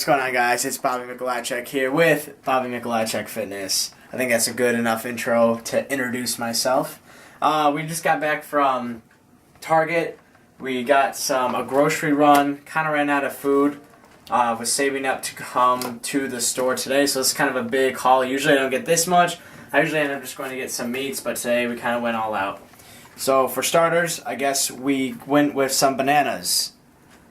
what's going on, guys? It's Bobby Mikolajczak here with Bobby Mikolajczak Fitness. I think that's a good enough intro to introduce myself. We just got back from Target. We got a grocery run, kind of ran out of food. Was saving up to come to the store today, so it's kind of a big haul. Usually I don't get this much. I usually end up just going to get some meats, but today we kind of went all out. So for starters, I guess we went with some bananas,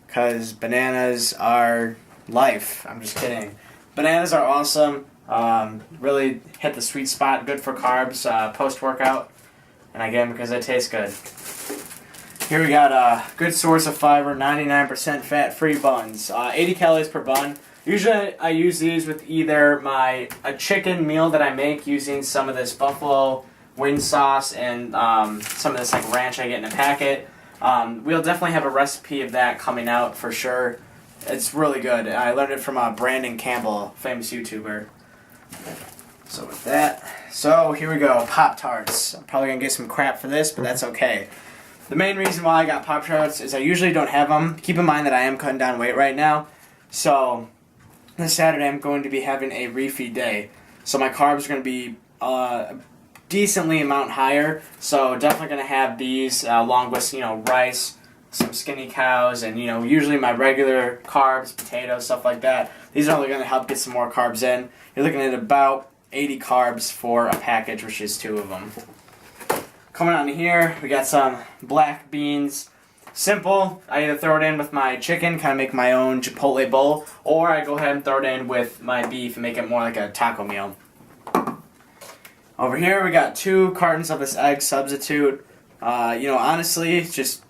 because bananas are life. I'm just kidding. Bananas are awesome. Really hit the sweet spot. Good for carbs post-workout. And again, because they taste good. Here we got a good source of fiber, 99% fat-free buns. 80 calories per bun. Usually I use these with either a chicken meal that I make using some of this buffalo wing sauce and some of this like ranch I get in a packet. We'll definitely have a recipe of that coming out for sure. It's really good. I learned it from Brandon Campbell, famous YouTuber. So with that, here we go, Pop-Tarts. I'm probably going to get some crap for this, but that's okay. The main reason why I got Pop-Tarts is I usually don't have them. Keep in mind that I am cutting down weight right now. So this Saturday I'm going to be having a refeed day. So my carbs are going to be decently amount higher. So definitely going to have these along with, rice, some skinny cows, and, usually my regular carbs, potatoes, stuff like that. These are only going to help get some more carbs in. You're looking at about 80 carbs for a package, which is 2 of them. Coming on here, we got some black beans. Simple. I either throw it in with my chicken, kind of make my own Chipotle bowl, or I go ahead and throw it in with my beef and make it more like a taco meal. Over here, we got 2 cartons of this egg substitute. Honestly, it's just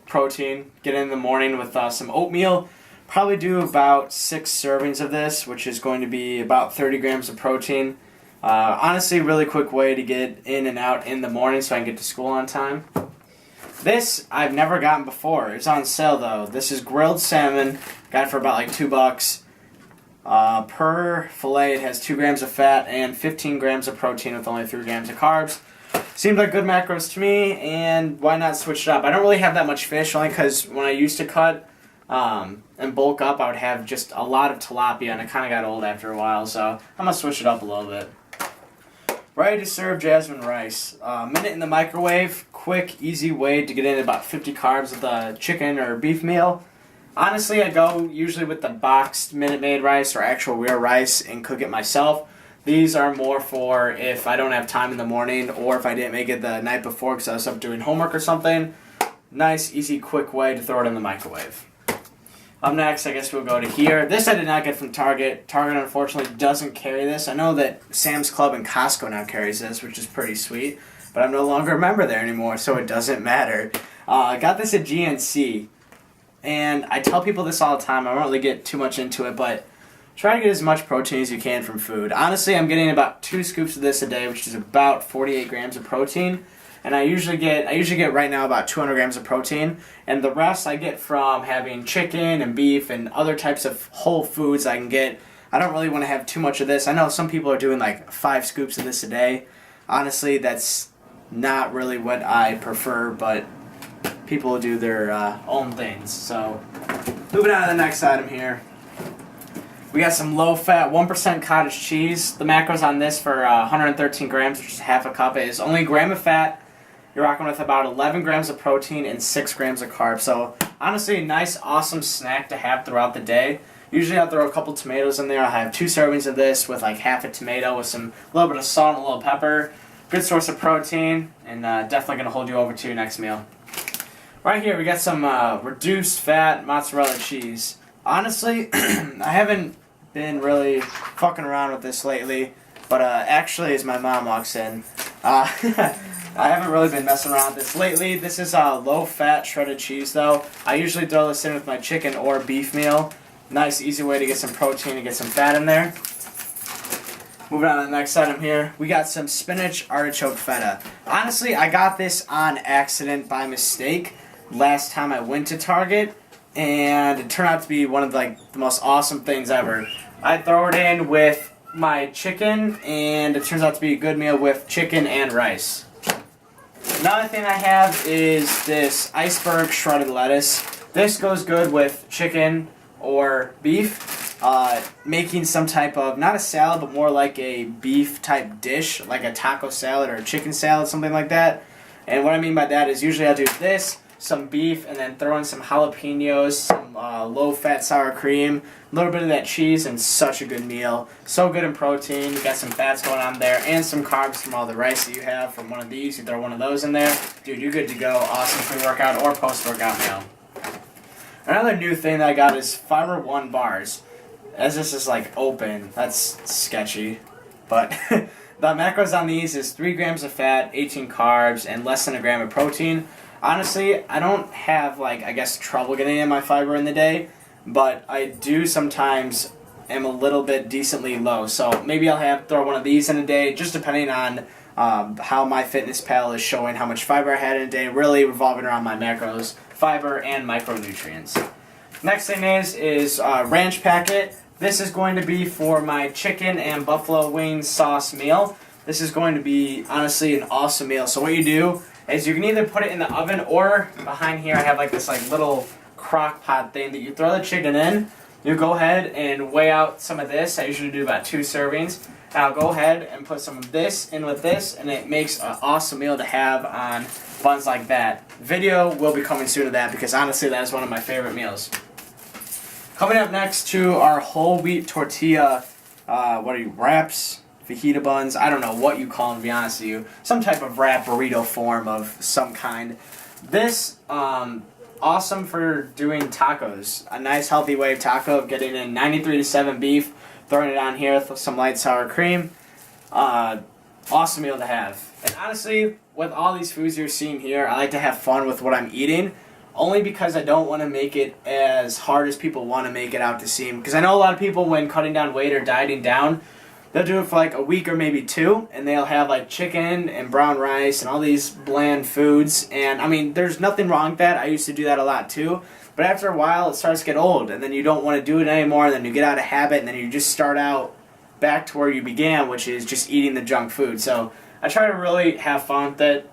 protein. Get in the morning with some oatmeal. Probably do about 6 servings of this, which is going to be about 30 grams of protein. Honestly, really quick way to get in and out in the morning so I can get to school on time. This I've never gotten before. It's on sale though. This is grilled salmon. Got it for about like $2. Per fillet, it has 2 grams of fat and 15 grams of protein with only 3 grams of carbs. Seems like good macros to me, and why not switch it up? I don't really have that much fish, only because when I used to cut and bulk up, I would have just a lot of tilapia, and it kind of got old after a while, so I'm going to switch it up a little bit. Ready to serve jasmine rice. Minute in the microwave. Quick, easy way to get in about 50 carbs with a chicken or beef meal. Honestly, I go usually with the boxed Minute Maid rice or actual real rice and cook it myself. These are more for if I don't have time in the morning or if I didn't make it the night before because I was up doing homework or something. Nice, easy, quick way to throw it in the microwave. Up next, I guess we'll go to here. This I did not get from Target. Target, unfortunately, doesn't carry this. I know that Sam's Club and Costco now carries this, which is pretty sweet. But I'm no longer a member there anymore, so it doesn't matter. I got this at GNC. And I tell people this all the time. I won't really get too much into it, but try to get as much protein as you can from food. Honestly, I'm getting about 2 scoops of this a day, which is about 48 grams of protein. And I usually get right now about 200 grams of protein, and the rest I get from having chicken and beef and other types of whole foods I can get. I don't really want to have too much of this. I know some people are doing like 5 scoops of this a day. Honestly, that's not really what I prefer, but people do their own things. So, moving on to the next item here. We got some low-fat, 1% cottage cheese. The macros on this for 113 grams, which is half a cup, is only a gram of fat. You're rocking with about 11 grams of protein and 6 grams of carbs. So, honestly, a nice, awesome snack to have throughout the day. Usually I'll throw a couple tomatoes in there. I'll have 2 servings of this with like half a tomato with a little bit of salt and a little pepper. Good source of protein, and definitely going to hold you over to your next meal. Right here, we got some reduced fat mozzarella cheese. Honestly, I haven't been really fucking around with this lately, but actually, as my mom walks in, I haven't really been messing around with this lately. This is low-fat shredded cheese, though. I usually throw this in with my chicken or beef meal. Nice, easy way to get some protein and get some fat in there. Moving on to the next item here, we got some spinach artichoke feta. Honestly, I got this on accident by mistake last time I went to Target, and it turned out to be one of the most awesome things ever. I throw it in with my chicken, and it turns out to be a good meal with chicken and rice. Another thing I have is this iceberg shredded lettuce. This goes good with chicken or beef. making some type of, not a salad, but more like a beef type dish, like a taco salad or a chicken salad, something like that. And what I mean by that is usually I'll do this, some beef, and then throw in some jalapenos, some low-fat sour cream, a little bit of that cheese, and such a good meal. So good in protein. You got some fats going on there, and some carbs from all the rice that you have from one of these. You throw one of those in there. Dude, you're good to go. Awesome pre-workout or post-workout meal. Another new thing that I got is Fiber One bars. As this is like open, that's sketchy. But the macros on these is 3 grams of fat, 18 carbs, and less than a gram of protein. Honestly, I don't have, trouble getting in my fiber in the day, but I do sometimes am a little bit decently low. So maybe I'll throw one of these in a day, just depending on how my MyFitnessPal is showing how much fiber I had in a day, really revolving around my macros, fiber, and micronutrients. Next thing is ranch packet. This is going to be for my chicken and buffalo wings sauce meal. This is going to be, honestly, an awesome meal. So what you do is you can either put it in the oven, or behind here I have this little crock pot thing that you throw the chicken in. You go ahead and weigh out some of this. I usually do about 2 servings. And I'll go ahead and put some of this in with this, and it makes an awesome meal to have on buns like that. Video will be coming soon of that, because honestly that is one of my favorite meals. Coming up next to our whole wheat tortilla, wraps? Fajita buns, I don't know what you call them, to be honest with you. Some type of wrap burrito form of some kind. This, awesome for doing tacos. A nice healthy way of taco, of getting in 93-7 beef, throwing it on here with some light sour cream. Awesome meal to have. And honestly, with all these foods you're seeing here, I like to have fun with what I'm eating. Only because I don't want to make it as hard as people want to make it out to seem. Because I know a lot of people, when cutting down weight or dieting down, they'll do it for a week or maybe 2, and they'll have chicken and brown rice and all these bland foods. And I mean, there's nothing wrong with that. I used to do that a lot too. But after a while, it starts to get old, and then you don't want to do it anymore, and then you get out of habit, and then you just start out back to where you began, which is just eating the junk food. So I try to really have fun with it.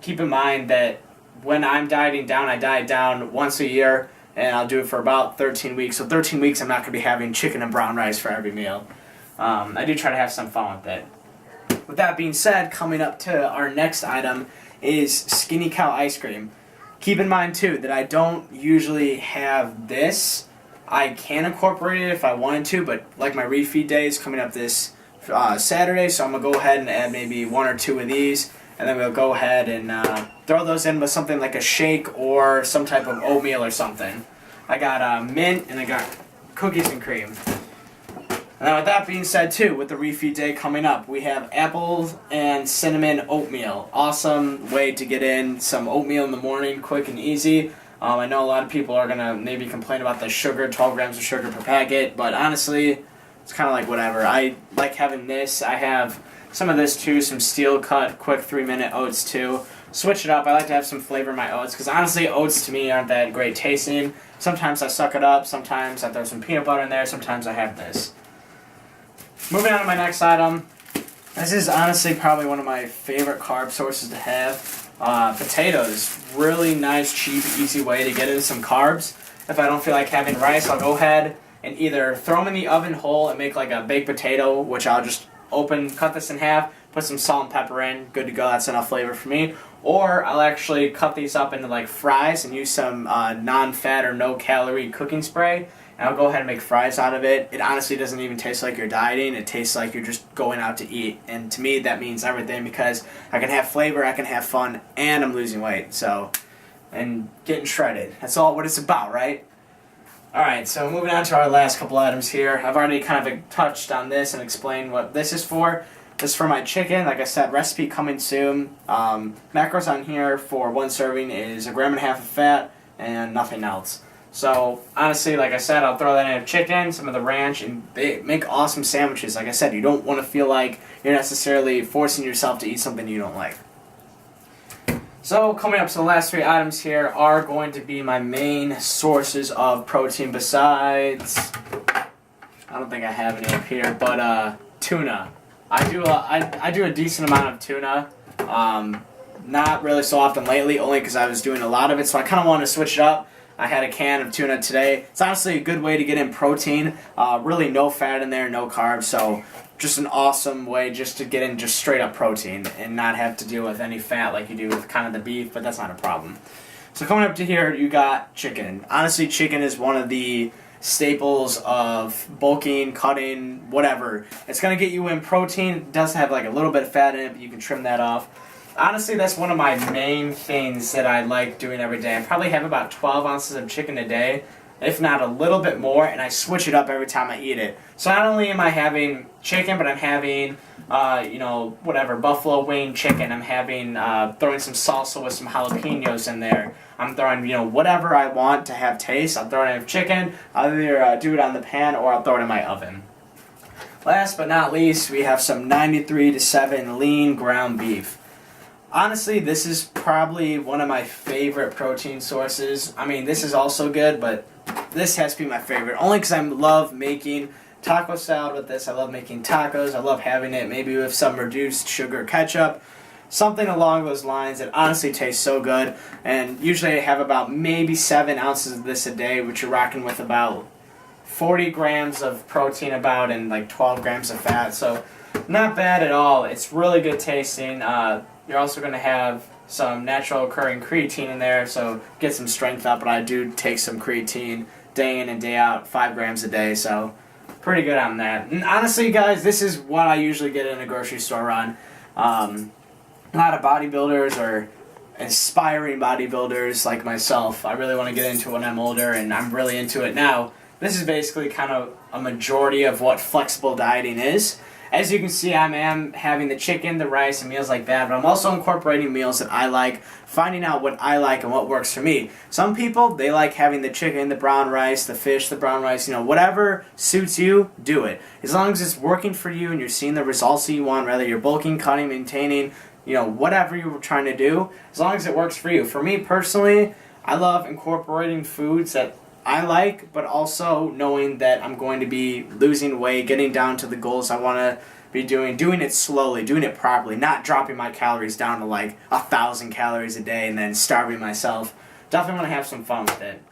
Keep in mind that when I'm dieting down, I diet down once a year, and I'll do it for about 13 weeks. So 13 weeks, I'm not going to be having chicken and brown rice for every meal. I do try to have some fun with it. With that being said, coming up to our next item is Skinny Cow ice cream. Keep in mind too that I don't usually have this. I can incorporate it if I wanted to, but like my refeed day is coming up this Saturday, so I'm going to go ahead and add maybe 1 or 2 of these, and then we'll go ahead and throw those in with something like a shake or some type of oatmeal or something. I got mint, and I got cookies and cream. Now, with that being said, too, with the refeed day coming up, we have apples and cinnamon oatmeal. Awesome way to get in some oatmeal in the morning, quick and easy. I know a lot of people are going to maybe complain about the sugar, 12 grams of sugar per packet, but honestly, it's kind of like whatever. I like having this. I have some of this, too, some steel cut, quick 3-minute oats, too. Switch it up. I like to have some flavor in my oats, because honestly, oats to me aren't that great tasting. Sometimes I suck it up. Sometimes I throw some peanut butter in there. Sometimes I have this. Moving on to my next item. This is honestly probably one of my favorite carb sources to have. Potatoes. Really nice, cheap, easy way to get into some carbs. If I don't feel like having rice, I'll go ahead and either throw them in the oven whole and make a baked potato, which I'll just cut this in half, put some salt and pepper in, good to go, that's enough flavor for me. Or I'll actually cut these up into fries and use some non-fat or no-calorie cooking spray. And I'll go ahead and make fries out of it. It honestly doesn't even taste like you're dieting. It tastes like you're just going out to eat. And to me, that means everything, because I can have flavor, I can have fun, and I'm losing weight. And getting shredded. That's all what it's about, right? Alright, so moving on to our last couple items here. I've already kind of touched on this and explained what this is for. This is for my chicken. Like I said, recipe coming soon. Macros on here for 1 serving is 1.5 grams of fat and nothing else. So, honestly, like I said, I'll throw that in a chicken, some of the ranch, and make awesome sandwiches. Like I said, you don't want to feel like you're necessarily forcing yourself to eat something you don't like. So, coming up to the last 3 items here are going to be my main sources of protein besides, I don't think I have any up here, but tuna. I do a decent amount of tuna. Not really so often lately, only because I was doing a lot of it, so I kind of wanted to switch it up. I had a can of tuna today. It's honestly a good way to get in protein. Really no fat in there, no carbs, so just an awesome way just to get in just straight up protein and not have to deal with any fat like you do with kind of the beef, but that's not a problem. So coming up to here, you got chicken. Honestly, chicken is one of the staples of bulking, cutting, whatever. It's going to get you in protein. It does have like a little bit of fat in it, but you can trim that off. Honestly, that's one of my main things that I like doing every day. I probably have about 12 ounces of chicken a day, if not a little bit more, and I switch it up every time I eat it. So not only am I having chicken, but I'm having, whatever, buffalo wing chicken. I'm having, throwing some salsa with some jalapenos in there. I'm throwing, whatever I want to have taste. I'm throwing it in chicken. I'll either do it on the pan or I'll throw it in my oven. Last but not least, we have some 93-7 lean ground beef. Honestly, this is probably one of my favorite protein sources. I mean, this is also good, but this has to be my favorite. Only because I love making taco salad with this. I love making tacos. I love having it maybe with some reduced sugar ketchup. Something along those lines. It honestly tastes so good. And usually I have about maybe 7 ounces of this a day, which you're rocking with about 40 grams of protein and like 12 grams of fat. So not bad at all. It's really good tasting. You're also going to have some natural occurring creatine in there, so get some strength up. But I do take some creatine day in and day out, 5 grams a day, so pretty good on that. And honestly, guys, this is what I usually get in a grocery store run. A lot of bodybuilders or aspiring bodybuilders like myself, I really want to get into when I'm older, and I'm really into it now. This is basically kind of a majority of what flexible dieting is. As you can see, I am having the chicken, the rice, and meals like that, but I'm also incorporating meals that I like, finding out what I like and what works for me. Some people, they like having the chicken, the brown rice, the fish, the brown rice, whatever suits you, do it. As long as it's working for you and you're seeing the results that you want, whether you're bulking, cutting, maintaining, whatever you're trying to do, as long as it works for you. For me personally, I love incorporating foods that I like, but also knowing that I'm going to be losing weight, getting down to the goals I want to be doing it slowly, doing it properly, not dropping my calories down to like 1,000 calories a day and then starving myself. Definitely want to have some fun with it.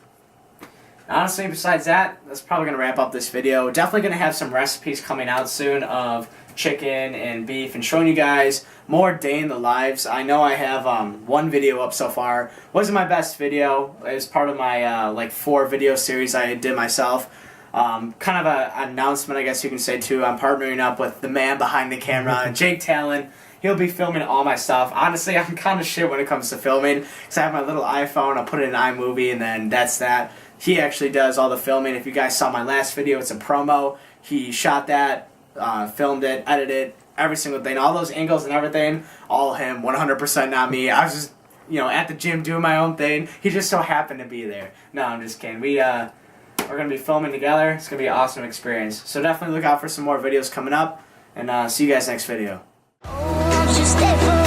Honestly, besides that, that's probably going to wrap up this video. Definitely going to have some recipes coming out soon of chicken and beef and showing you guys more day in the lives. I know I have one video up so far. Wasn't my best video. It was part of my 4 video series I did myself. Kind of an announcement, I guess you can say, too. I'm partnering up with the man behind the camera, Jake Tallon. He'll be filming all my stuff. Honestly, I'm kind of shit when it comes to filming, because I have my little iPhone. I'll put it in iMovie, and then that's that. He actually does all the filming. If you guys saw my last video, it's a promo. He shot that, filmed it, edited, every single thing. All those angles and everything, all him, 100% not me. I was just, at the gym doing my own thing. He just so happened to be there. No, I'm just kidding. We're going to be filming together. It's going to be an awesome experience. So definitely look out for some more videos coming up, and see you guys next video. Oh,